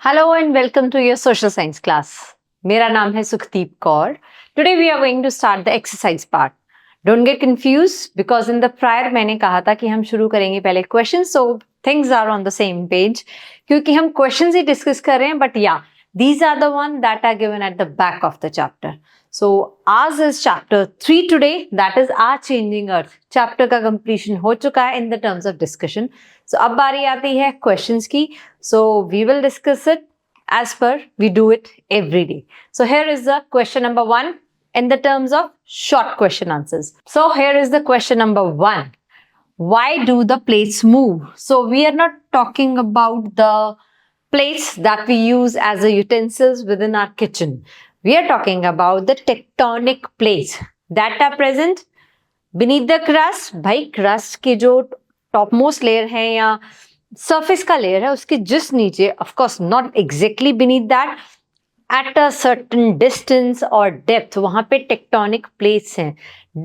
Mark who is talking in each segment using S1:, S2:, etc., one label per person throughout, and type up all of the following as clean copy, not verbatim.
S1: Hello and welcome to your social science class. मेरा नाम है Sukhdeep Kaur. Today we are going to start the exercise part. Don't get confused because in the prior मैंने कहा था कि हम शुरू करेंगे पहले questions, so things are on the same page. क्योंकि हम questions ही discuss कर रहे हैं, but yeah, these are the one that are given at the back of the chapter. So ours is chapter 3 today, that is our changing earth. Chapter का completion हो चुका है in the terms of discussion. So अब बारी आती है questions की. So we will discuss it as per we do it every day. So here is the question number 1 in the terms of short question answers. So here is the question number 1. Why do the plates move? So we are not talking about the plates that we use as a utensils within our kitchen. We are talking about the tectonic plates that are present beneath the crust. भाई crust की जो topmost layer है या surface का layer है उसके just नीचे, of course not exactly beneath that, at a certain distance or depth, वहां पे tectonic plates हैं,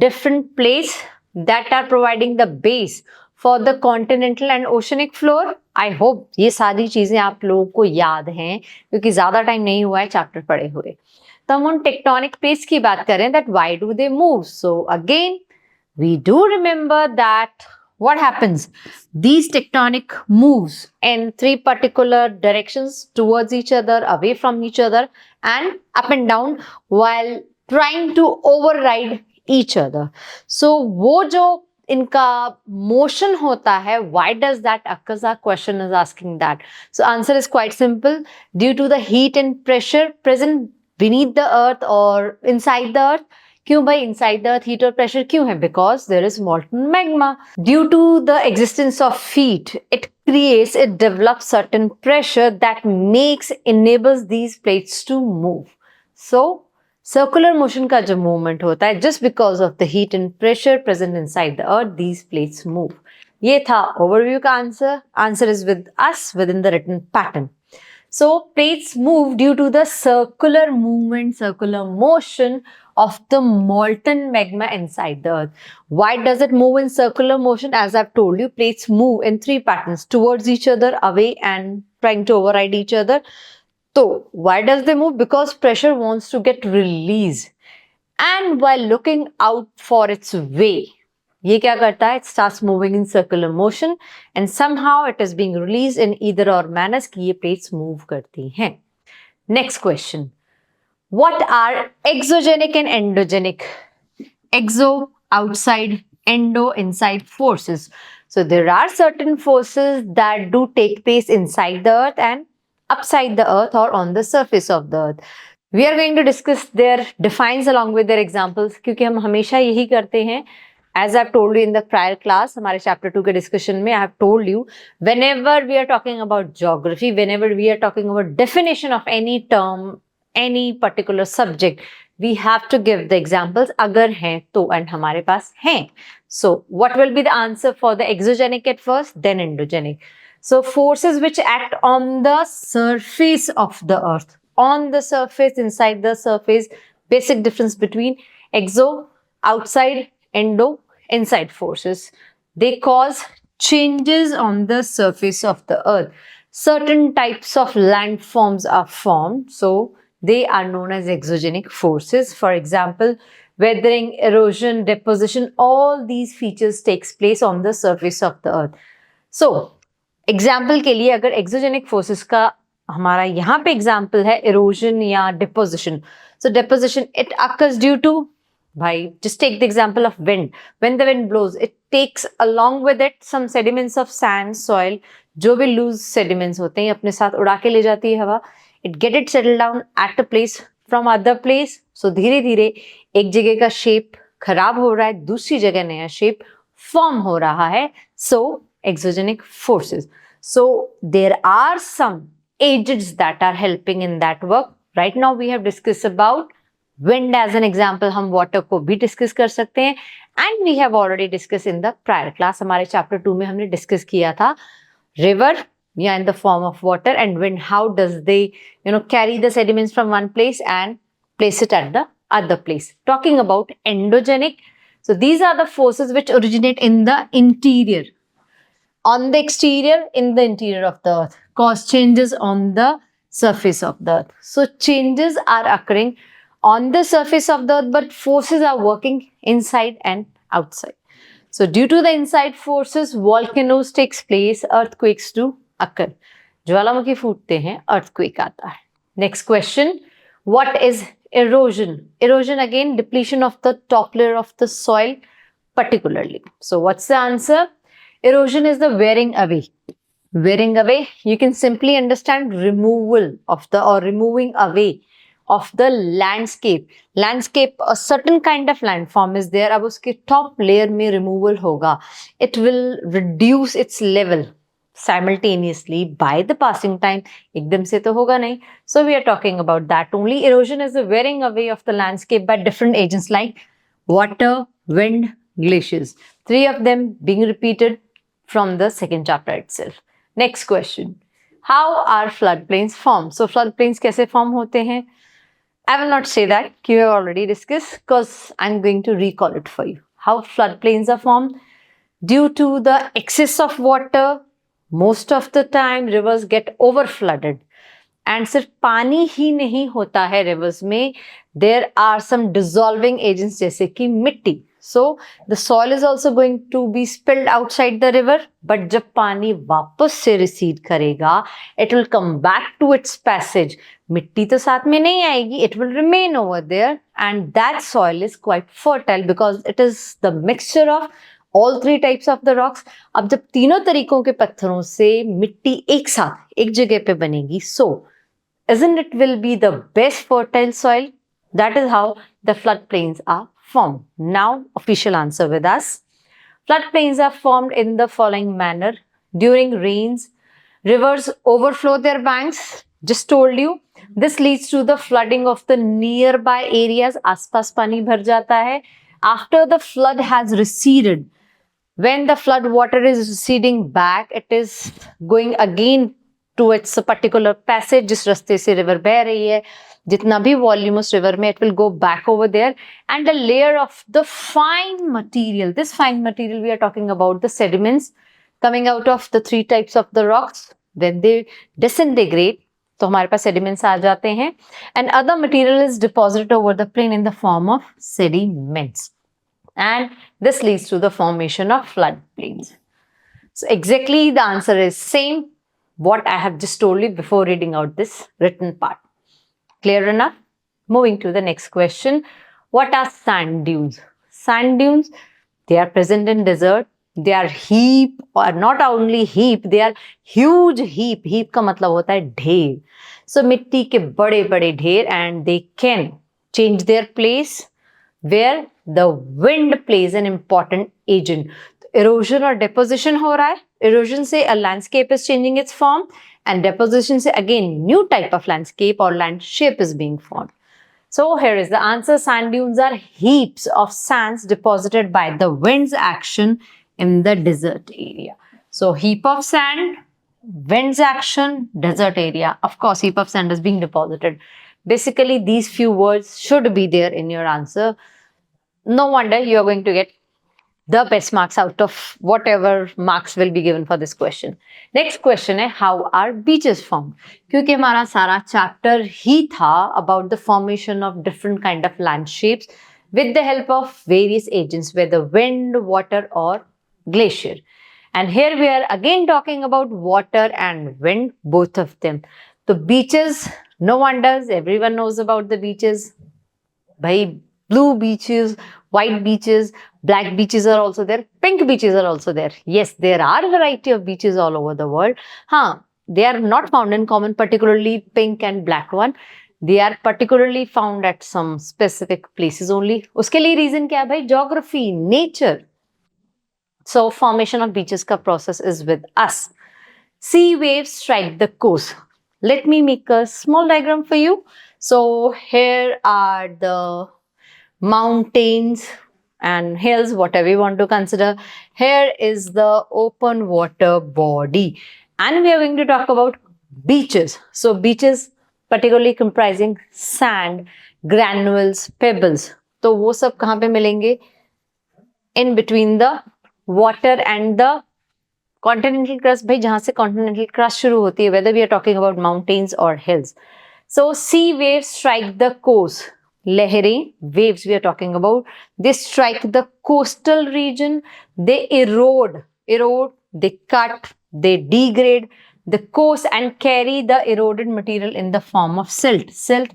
S1: different plates that are providing the base for the continental and oceanic floor. I hope ये सारी चीजें आप लोगों को याद हैं क्योंकि ज्यादा टाइम नहीं हुआ है चैप्टर पढ़े हुए. तो हम उन टेक्टोनिक प्लेट्स की बात करें that why do they move? So again we do remember that what happens? These tectonic moves in 3 particular directions towards each other, away from each other, and up and down while trying to override each other. So वो जो इनका motion होता है, why does that occur? Our question is asking that. So answer is quite simple. Due to the heat and pressure present beneath the earth or inside the earth. क्यों भाई inside the earth heat और pressure क्यों है? Because there is molten magma. Due to the existence of heat, it develops certain pressure that enables these plates to move. So circular motion का जो movement होता है, just because of the heat and pressure present inside the earth, these plates move. ये था overview का answer. Answer is with us within the written pattern. So plates move due to the circular movement, circular motion of the molten magma inside the earth. Why does it move in circular motion? As I've told you, plates move in 3 patterns: towards each other, away, and trying to override each other. So why does they move? Because pressure wants to get released. And while looking out for its way, ये क्या करता है? It starts moving in circular motion and somehow it is being released in either or manners कि ये plates move करती हैं. Next question. What are exogenic and endogenic? Exo, outside, endo, inside forces. So there are certain forces that do take place inside the earth and upside the earth or on the surface of the earth. We are going to discuss their defines along with their examples क्योंकि हम हमेशा यही करते हैं. As I've told you in the prior class, हमारे chapter 2 के discussion में I have told you, whenever we are talking about geography, whenever we are talking about definition of any term, any particular subject, we have to give the examples अगर हैं तो, and हमारे पास हैं. So what will be the answer for the exogenic at first, then endogenic? So forces which act on the surface of the earth, on the surface, inside the surface. Basic difference between exo, outside, endo, inside forces. They cause changes on the surface of the earth. Certain types of landforms are formed, so they are known as exogenic forces. For example, weathering, erosion, deposition, all these features takes place on the surface of the earth. So example के लिए अगर exogenic forces का हमारा यहाँ पे example है erosion या deposition. So deposition it occurs due to, भाई just take the example of wind. When the wind blows it takes along with it some sediments of sand, soil, जो भी loose sediments होते हैं अपने साथ उड़ा के ले जाती है हवा. It get it settle down at a place from other place. सो धीरे धीरे एक जगह का शेप खराब हो रहा है, दूसरी जगह नया शेप फॉर्म हो रहा है. सो exogenic forces. So there are some agents that are helping in that work. Right now we have discussed about wind as an example. हम water को भी discuss कर सकते हैं. And we have already discussed in the prior class. हमारे chapter 2 में हमने discuss किया था river, yeah, in the form of water, and wind. How does they, carry the sediments from one place and place it at the other place? Talking about endogenic. So these are the forces which originate in the interior. On the exterior, in the interior of the earth, cause changes on the surface of the earth. So changes are occurring on the surface of the earth, but forces are working inside and outside. So due to the inside forces, volcanoes takes place, earthquakes do occur. ज्वालामुखी फूटते हैं, earthquake आता है. Next question, what is erosion? Erosion, again, depletion of the top layer of the soil particularly. So what's the answer? Erosion is the wearing away. Wearing away, you can simply understand removal of the, or removing away of the landscape. Landscape, a certain kind of landform is there. अब उसके top layer में removal होगा. It will reduce its level simultaneously by the passing time. एकदम से तो होगा नहीं. So we are talking about that only. Erosion is the wearing away of the landscape by different agents like water, wind, glaciers. 3 of them being repeated from the second chapter itself. Next question. How are floodplains formed? So floodplains कैसे form होते हैं? I will not say that, you have already discussed, because I'm going to recall it for you. How floodplains are formed? Due to the excess of water, most of the time rivers get over flooded. And सिर्फ पानी ही नहीं होता है rivers में, there are some dissolving agents जैसे कि मिट्टी. So the soil is also going to be spilled outside the river, but जब पानी वापस से recede करेगा, it will come back to its passage. मिट्टी तो साथ में नहीं आएगी, it will remain over there, and that soil is quite fertile because it is the mixture of all 3 types of the rocks. अब जब तीनों तरीकों के पत्थरों से मिट्टी एक साथ एक जगह पे बनेगी, so isn't it will be the best fertile soil? That is how the floodplains are formed. Now, official answer with us. Floodplains are formed in the following manner. During rains, rivers overflow their banks. Just told you. This leads to the flooding of the nearby areas. आसपास पानी भर जाता है. After the flood has receded, when the flood water is receding back, it is going again to its particular passage. जिस रास्ते से river बह रही है, जितना भी volume उस river में, it will go back over there, and a layer of the fine material. This fine material, we are talking about the sediments coming out of the 3 types of the rocks. When they disintegrate, तो हमारे पास sediments आ जाते हैं, and other material is deposited over the plain in the form of sediments, and this leads to the formation of floodplains. So exactly the answer is same what I have just told you before reading out this written part. Clear enough? Moving to the next question. What are sand dunes? Sand dunes, they are present in desert. They are heap, or not only heap, they are huge heap. Heap का मतलब होता है ढेर. So मिट्टी के बड़े बड़े ढेर, and they can change their place where the wind plays an important agent. Erosion or deposition हो रहा है. Erosion से a landscape is changing its form, and deposition से again new type of landscape or land shape is being formed. So here is the answer. Sand dunes are heaps of sands deposited by the wind's action in the desert area. So heap of sand, wind's action, desert area. Of course, heap of sand is being deposited. Basically, these few words should be there in your answer. No wonder you are going to get the best marks out of whatever marks will be given for this question. Next question है, how are beaches formed? क्योंकि हमारा सारा chapter ही था about the formation of different kind of landscapes with the help of various agents, whether wind, water or glacier. And here we are again talking about water and wind, both of them. The beaches, no wonders, everyone knows about the beaches. Bhai, blue beaches, white beaches, black beaches are also there, pink beaches are also there. Yes, there are a variety of beaches all over the world. They are not found in common, particularly pink and black one. They are particularly found at some specific places only. उसके लिए reason क्या है भाई? Geography, nature. So formation of beaches का process is with us. Sea waves strike the coast. Let me make a small diagram for you. So here are the mountains and hills, whatever you want to consider. Here is the open water body, and we are going to talk about beaches. So beaches particularly comprising sand, granules, pebbles. तो वो सब कहाँ पे मिलेंगे? In between the water and the continental crust भाई जहां से continental crust शुरू होती है, whether we are talking about mountains और hills. So sea waves strike the coast. लहरें, waves we are talking about, they strike the coastal region, they erode, they cut, they degrade the coast and carry the eroded material in the form of silt,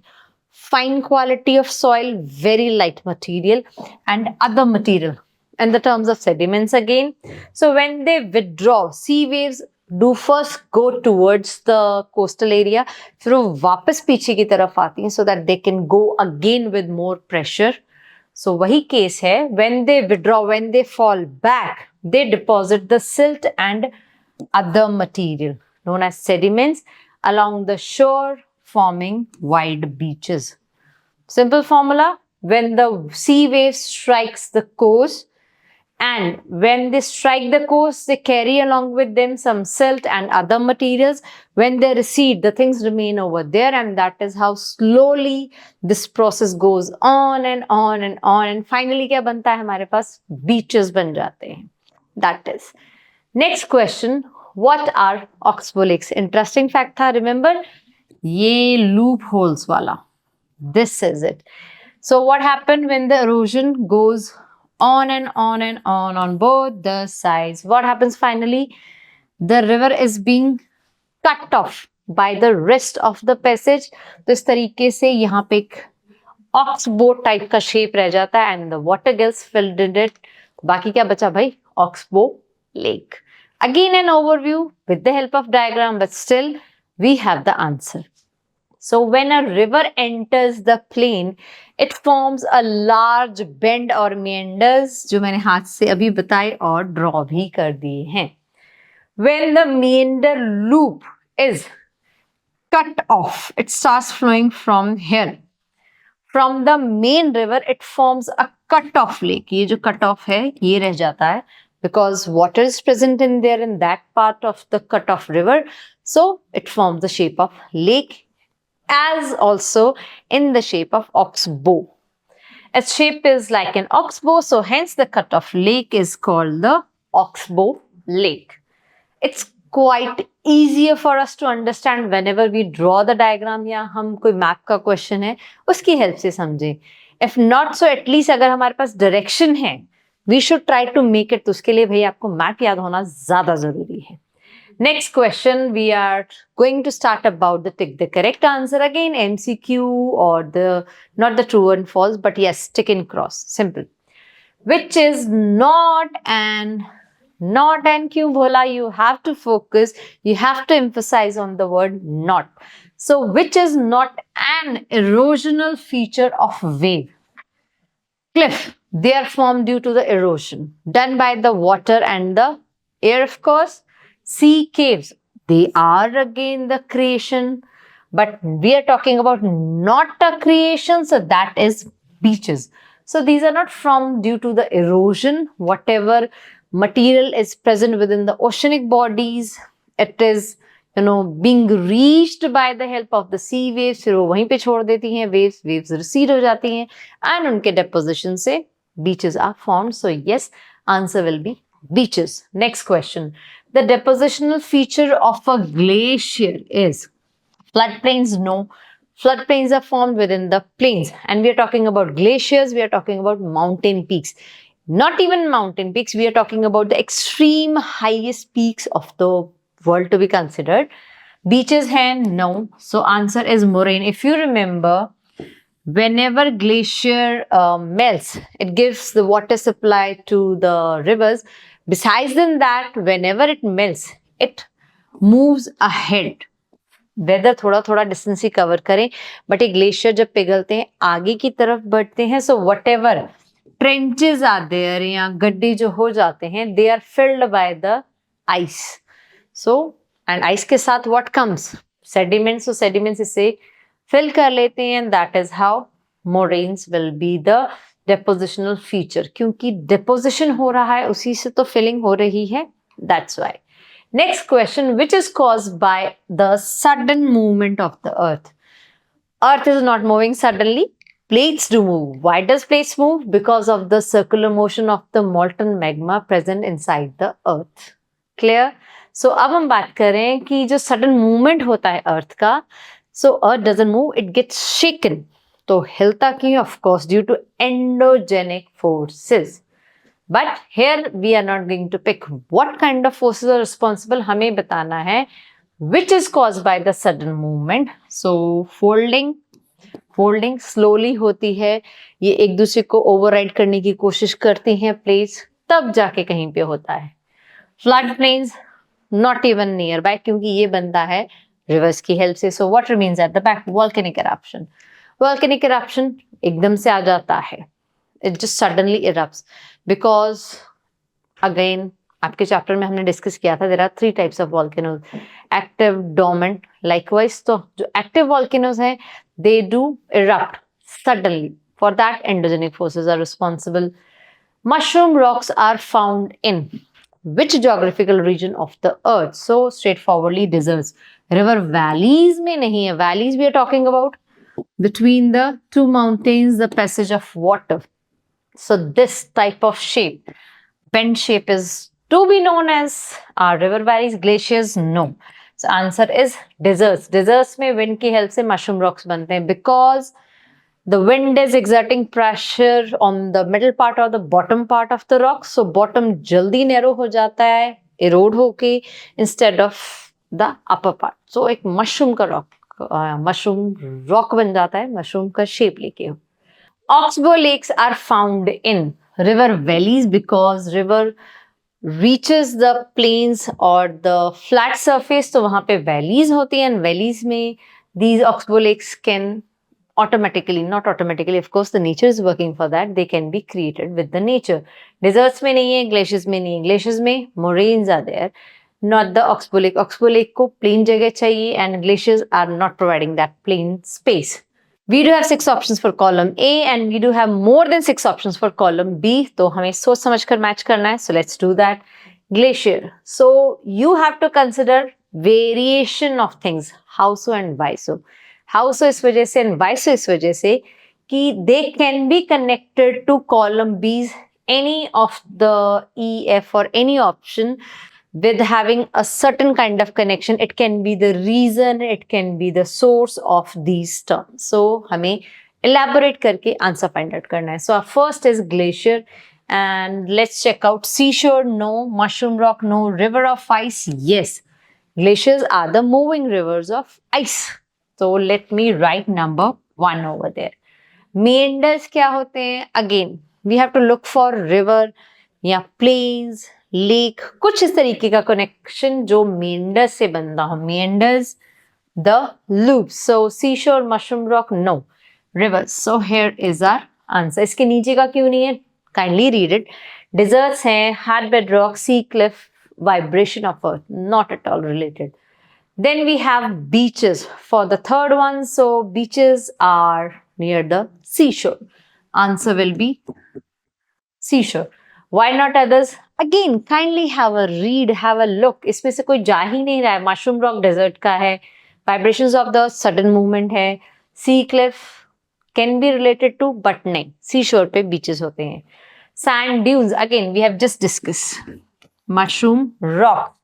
S1: fine quality of soil, very light material, and other material, and the terms of sediments again. So when they withdraw, sea waves do first go towards the coastal area, फिर वो वापस पीछे की तरफ आती हैं so that they can go again with more pressure. So वही case है, when they withdraw, when they fall back, they deposit the silt and other material known as sediments along the shore, forming wide beaches. Simple formula, when the sea wave strikes the coast, and when they strike the coast, they carry along with them some silt and other materials. When they recede, the things remain over there, and that is how slowly this process goes on and on and on, and finally क्या बनता है हमारे पास? Beaches बन जाते हैं. That is. Next question, what are oxbow lakes? Interesting fact था, remember? ये loopholes वाला. This is it. So what happened when the erosion goes on and on and on both the sides? What happens finally? The river is being cut off by the rest of the passage. तो इस तरीके से यहाँ पे एक oxbow type का shape रह जाता है and the water gets filled in it. बाकी क्या बचा भाई? Oxbow lake. Again an overview with the help of diagram, but still we have the answer. So when a river enters the plain, it forms a large bend or meanders, जो मैंने हाथ से अभी बताए और ड्रॉ भी कर दिए हैं. When the meander loop is cut off, it starts flowing from here. From the main river, it forms a cut-off lake. ये जो cut-off है, ये रह जाता है because water is present in there in that part of the cut-off river. So it forms the shape of lake, as also in the shape of oxbow. Its shape is like an oxbow, so hence the cut-off lake is called the oxbow lake. It's quite easier for us to understand whenever we draw the diagram या हम कोई map का question है उसकी help से समझें. If not so, at least अगर हमारे पास डायरेक्शन है, we should try to make it. तो उसके लिए भाई आपको मैप याद होना ज्यादा जरूरी है. Next question, we are going to start about the tick the correct answer again, MCQ or the not the true and false, but yes, tick and cross. Simple. Which is not and क्यों बोला? You have to focus, you have to emphasize on the word not. So which is not an erosional feature of wave? Cliff, they are formed due to the erosion done by the water and the air, of course. Sea caves, they are again the creation, but we are talking about not a creation, so that is beaches. So these are not formed due to the erosion. Whatever material is present within the oceanic bodies, it is being reached by the help of the sea waves. फिर वो वहीं पे छोड़ देती हैं waves recede हो जाती हैं and उनके deposition से beaches are formed. So yes, answer will be beaches. Next question. The depositional feature of a glacier is floodplains. No, floodplains are formed within the plains, and we are talking about glaciers. We are talking about mountain peaks. Not even mountain peaks, we are talking about the extreme highest peaks of the world to be considered. Beaches हैं? No. So answer is moraine. If you remember, whenever glacier melts, it gives the water supply to the rivers. Besides than that, whenever it melts, it moves ahead. Whether थोड़ा थोड़ा distance ही cover करें, but ये glacier जब पिघलते हैं आगे की तरफ बढ़ते हैं. So whatever trenches are there या गड्ढे जो हो जाते हैं, they are filled by the ice. So and ice के साथ what comes? Sediments. So sediments इससे फिल कर लेते हैं, and that is how moraines will be the depositional feature. क्योंकि deposition हो रहा है, उसी से तो filling हो रही है. That's why. Next question, which is caused by the sudden movement of the earth? Earth is not moving suddenly. Plates do move. Why does plates move? Because of the circular motion of the molten magma present inside the earth. Clear? So अब हम बात करें कि जो sudden movement होता है earth का, so earth doesn't move, it gets shaken. तो हिलता क्यों है? Of course due to endogenic forces. But here we are not going to pick what kind of forces are responsible, हमें बताना है which is caused by the sudden movement. So folding slowly होती है, ये एक दूसरे को ओवरराइड करने की कोशिश करती हैं प्लेट्स, तब जाके कहीं पे होता है। Flood plains not even nearby, क्योंकि ये बनता है रिवर्स की हेल्प से। So what remains at the back? Volcanic eruption. Volcanic eruption एकदम से आ जाता है, it just suddenly erupts because again आपके चैप्टर में हमने डिस्कस किया था, there are 3 types of volcanoes, active, dormant, likewise. तो जो एक्टिव वोल्केनोज हैं they do erupt suddenly. For that, endogenic forces are responsible. Mushroom rocks are found in which geographical region of the earth? So straightforwardly deserts. River valleys में नहीं है, valleys we are talking about between the 2 mountains, the passage of water. So this type of shape, bend shape, is to be known as are river valleys. Glaciers, no. So answer is deserts. Deserts में wind की help से mushroom rocks बनते हैं because the wind is exerting pressure on the middle part or the bottom part of the rock. So bottom जल्दी narrow हो जाता है erode होके instead of the upper part. So एक mushroom का mushroom rock बन जाता है mushroom का shape लेके। Oxbow lakes are found in river valleys because river reaches the plains or the flat surface, तो वहां पे valleys होती हैं, and valleys में these oxbow lakes can automatically, not automatically, of course the nature is working for that, they can be created with the nature. Deserts में नहीं है, glaciers में नहीं है, glaciers में moraines are there, not the oxbow lake. Oxbow lake को plain जगह चाहिए and glaciers are not providing that plain space. We do have 6 options for column A and we do have more than 6 options for column B. तो हमें सोच समझ कर match करना है. So let's do that. Glacier. So you have to consider variation of things. How so and why so. How so इस वजह से and why so इस वजह से कि they can be connected to column B's any of the E, F or any option with having a certain kind of connection. It can be the reason, it can be the source of these terms. So हमें elaborate करके answer find out करना है. So our first is glacier and let's check out seashore, no. Mushroom rock, no. River of ice, yes. Glaciers are the moving rivers of ice. So let me write number 1 over there. Meanders क्या होते हैं? Again we have to look for river या plains, lake, कुछ इस तरीके का connection जो meanders से बनता हो. Meanders, the loops. So seashore, mushroom rock, no. Rivers. So here is our answer. इसके नीचे का क्यों नहीं है? Kindly read it. Deserts हैं, hard bedrock, sea cliff, vibration of earth, not at all related. Then we have beaches for the third one. So beaches are near the seashore. Answer will be seashore. Why not others? Again, kindly have a read, have a look. इसमें से कोई जा ही नहीं रहा है. Mushroom rock desert का है. Vibrations of the sudden movement है. Sea cliff can be related to, but नहीं. Seashore पे beaches होते हैं. Sand dunes, again we have just discussed. Mushroom rock.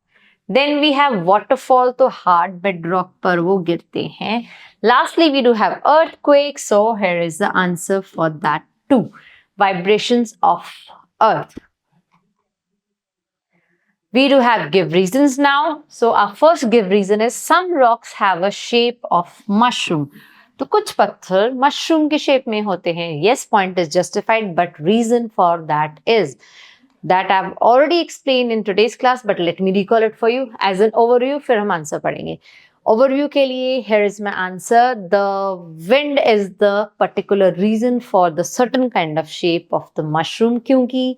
S1: Then we have waterfall, तो hard bedrock पर वो गिरते हैं. Lastly, we do have earthquake. So here is the answer for that too. Vibrations of earth. We do have give reasons now. So our first give reason is some rocks have a shape of mushroom. तो कुछ पत्थर mushroom के shape में होते हैं. Yes, point is justified, but reason for that is that I've already explained in today's class, but let me recall it for you as an overview. फिर हम answer पढ़ेंगे. Overview के लिए here is my answer. The wind is the particular reason for the certain kind of shape of the mushroom. क्योंकि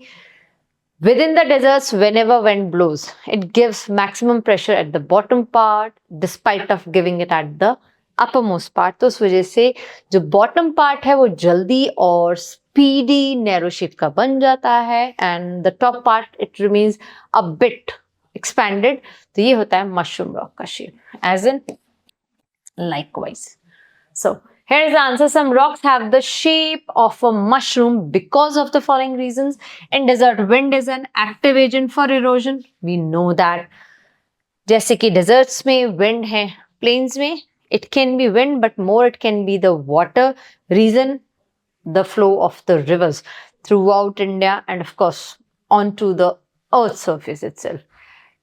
S1: within the deserts, whenever wind blows, it gives maximum pressure at the bottom part, despite of giving it at the uppermost part. तो उस वजह से जो bottom part है वो जल्दी और speedy narrow shape का बन जाता है, and the top part it remains a bit expanded. तो ये होता है mushroom rock का shape, as in likewise. So Here's the answer. Some rocks have the shape of a mushroom because of the following reasons. In desert, wind is an active agent for erosion. We know that. जैसे कि deserts में wind है, plains में it can be wind, but more it can be the water. Reason, the flow of the rivers throughout India and of course onto the earth surface itself.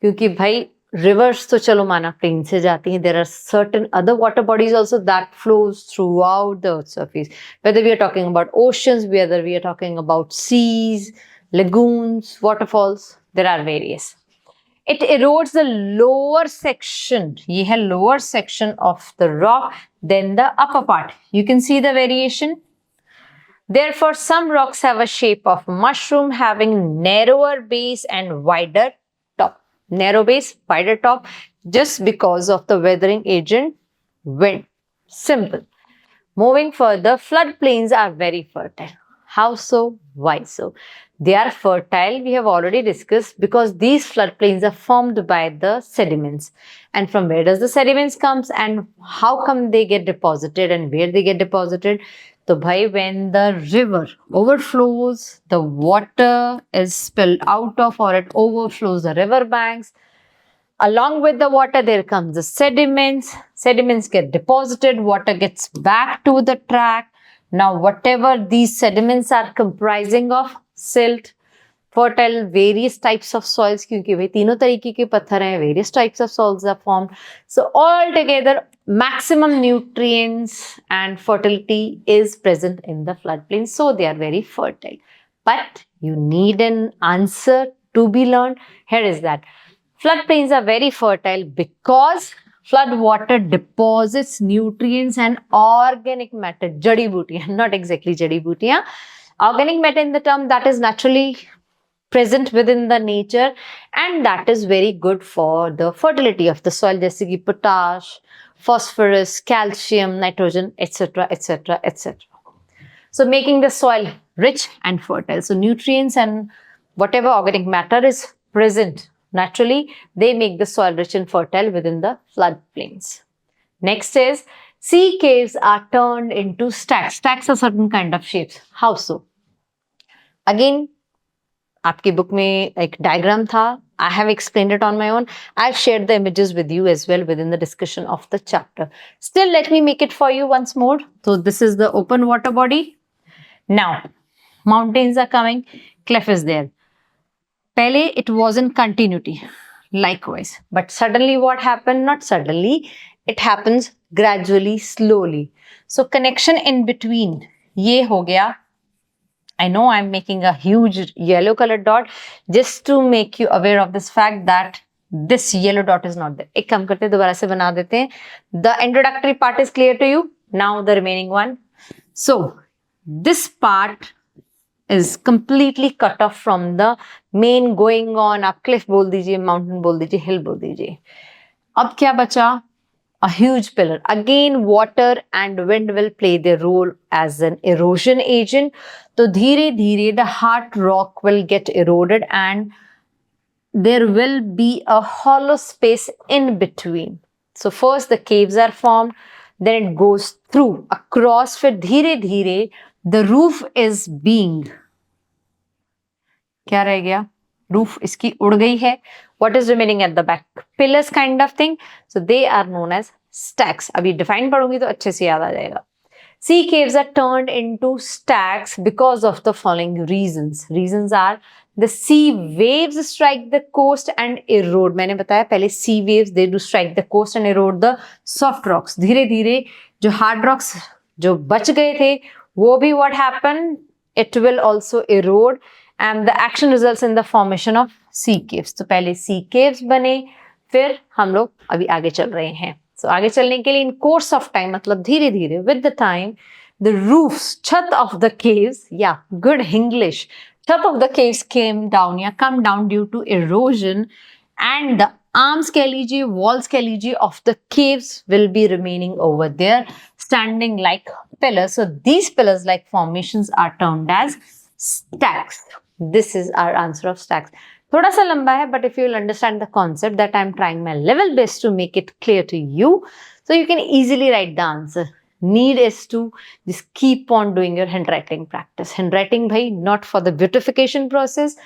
S1: क्योंकि भाई rivers तो चलो माना plain से जाती हैं, there are certain other water bodies also that flows throughout the earth surface, whether we are talking about oceans, whether we are talking about seas, lagoons, waterfalls, there are various. It erodes the lower section, ये है lower section of the rock than the upper part. You can see the variation. Therefore, some rocks have a shape of mushroom having narrower base and wider top. Narrow base, wider top, just because of the weathering agent wind. Simple. Moving further, floodplains are very fertile. How so? Why so? They are fertile, we have already discussed, because these floodplains are formed by the sediments. And from where does the sediments comes and how come they get deposited and where they get deposited? So bhai, when the river overflows, the water is spilled out of or it overflows the river banks. Along with the water, there comes the sediments. Sediments get deposited, water gets back to the track. Now, whatever these sediments are comprising of, silt, fertile, various types of soils, क्योंकि भाई तीनों तरीके के पत्थर हैं, various types of soils are formed. So, all together, maximum nutrients and fertility is present in the floodplain. So, they are very fertile. But you need an answer to be learned. Here is that. Floodplains are very fertile because flood water deposits nutrients and organic matter, jadi bootiyan, not exactly jadi bootiyan. Organic matter in the term that is naturally present within the nature and that is very good for the fertility of the soil, jaise ki potash, phosphorus, calcium, nitrogen, etc., etc., etc. So making the soil rich and fertile. So nutrients and whatever organic matter is present naturally, they make the soil rich and fertile within the floodplains. Next is, sea caves are turned into stacks. Stacks are certain kind of shapes. How so? Again, आपकी book में एक diagram था. I have explained it on my own. I've shared the images with you as well within the discussion of the chapter. Still, let me make it for you once more. So this is the open water body. Now, mountains are coming, cliff is there. Pehle, it was in continuity, likewise. But suddenly what happened? Not suddenly, it happens gradually, slowly. So connection in between, ye ho gaya. I know I'm making a huge yellow colored dot just to make you aware of this fact that this yellow dot is not there. एक काम करते हैं, दोबारा से बना देते हैं. The introductory part is clear to you. Now the remaining one. So this part is completely cut off from the main going on. आप cliff बोल दीजिए, mountain बोल दीजिए, hill बोल दीजिए. अब क्या बचा? A huge pillar. Again, water and wind will play their role as an erosion agent. So धीरे धीरे the hard rock will get eroded and there will be a hollow space in between. So first the caves are formed, then it goes through across. फिर धीरे धीरे the roof is being, क्या रह गया? Roof इसकी उड़ गई है. What is remaining at the back? Pillars kind of thing. So they are known as stacks. अभी define पढ़ूंगी तो अच्छे से याद आ जाएगा. Sea caves are turned into stacks because of the following reasons. Reasons are the sea waves strike the coast and erode. मैंने बताया पहले sea waves they do strike the coast and erode the soft rocks. धीरे धीरे जो hard rocks जो बच गए थे वो भी what happened? It will also erode and the action results in the formation of sea caves. तो पहले sea caves बने, फिर हम लोग अभी आगे चल रहे हैं. So आगे चलने के लिए in course of time मतलब धीरे धीरे with the time the roofs, छत of the caves, yeah, good English, छत of the caves came down या come down due to erosion and the arms कह लीजिए, walls कह लीजिए of the caves will be remaining over there standing like pillars. So these pillars like formations are termed as stacks. This is our answer of stacks. थोड़ा सा लंबा है, but if you will understand the concept that I am trying my level best to make it clear to you, so you can easily write the answer. need is to just keep on doing your handwriting practice. Handwriting bhai, not for the beautification process,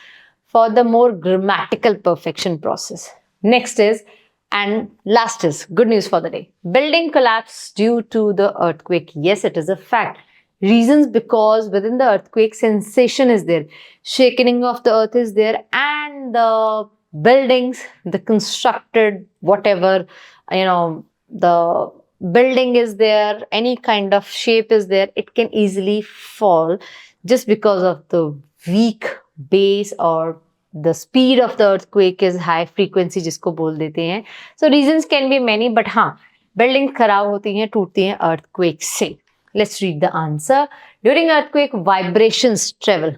S1: for the more grammatical perfection process. Next is, and last is, good news for the day. Building collapsed due to the earthquake. Yes, it is a fact. Reasons: because within the earthquake, sensation is there, shaking of the earth is there, and the buildings, the constructed whatever, the building is there, any kind of shape is there, it can easily fall just because of the weak base or the speed of the earthquake is high frequency जिसको बोल देते हैं. So reasons can be many, but हाँ, buildings खराब होती हैं, टूटती हैं earthquake से. Let's read the answer. During earthquake, vibrations travel.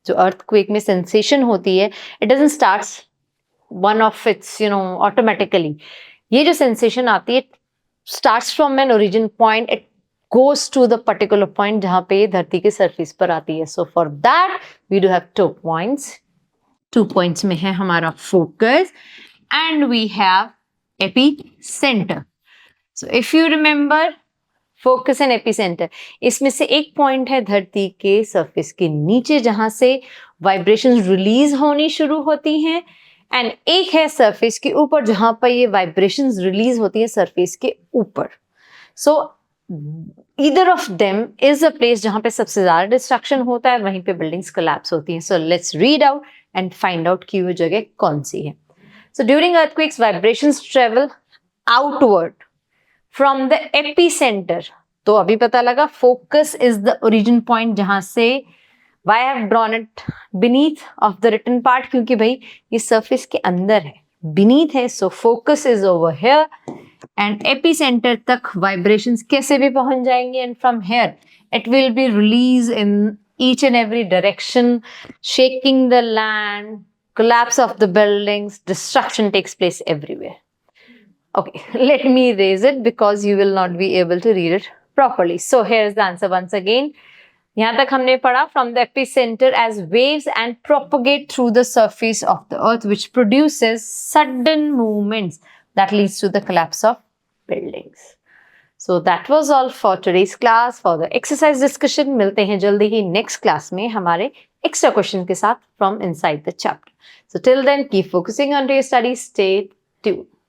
S1: जो earthquake में sensation होती है, it doesn't start one of its, automatically. ये जो sensation आती है, starts from an origin point, it goes to the particular point जहाँ पे धरती के surface पर आती है. So for that, we do have 2 points. 2 points में है हमारा focus, and we have epicenter. So if you remember, focus and epicentre, इसमें से एक पॉइंट है धरती के सरफेस के नीचे जहां से वाइब्रेशंस रिलीज होनी शुरू होती हैं, एंड एक है सरफेस के ऊपर जहां पर ये वाइब्रेशंस रिलीज होती है सरफेस के ऊपर. सो either of them is a place जहां पे सबसे ज्यादा डिस्ट्रक्शन होता है, वहीं पे बिल्डिंग्स कोलैप्स होती हैं. So let's read out and find out कि वो जगह कौन सी है. So during earthquakes vibrations travel outward from the epicentre. तो अभी पता लगा focus is the origin point जहां से, why have drawn it beneath of the written part, क्योंकि भाई ये सरफेस के अंदर है, बीनीथ है. So focus is over here, and epicentre तक वाइब्रेशंस कैसे भी पहुंच जाएंगे, and from here it will be release in each and every direction, shaking the land, collapse of the buildings, destruction takes place everywhere. Okay, let me erase it because you will not be able to read it properly. So here's the answer once again. यहाँ तक हमने पढ़ा, from the epicenter as waves and propagate through the surface of the earth, which produces sudden movements that leads to the collapse of buildings. So that was all for today's class. For the exercise discussion, मिलते हैं जल्दी ही next class में हमारे extra question के साथ from inside the chapter. So till then, keep focusing on your studies. Stay tuned.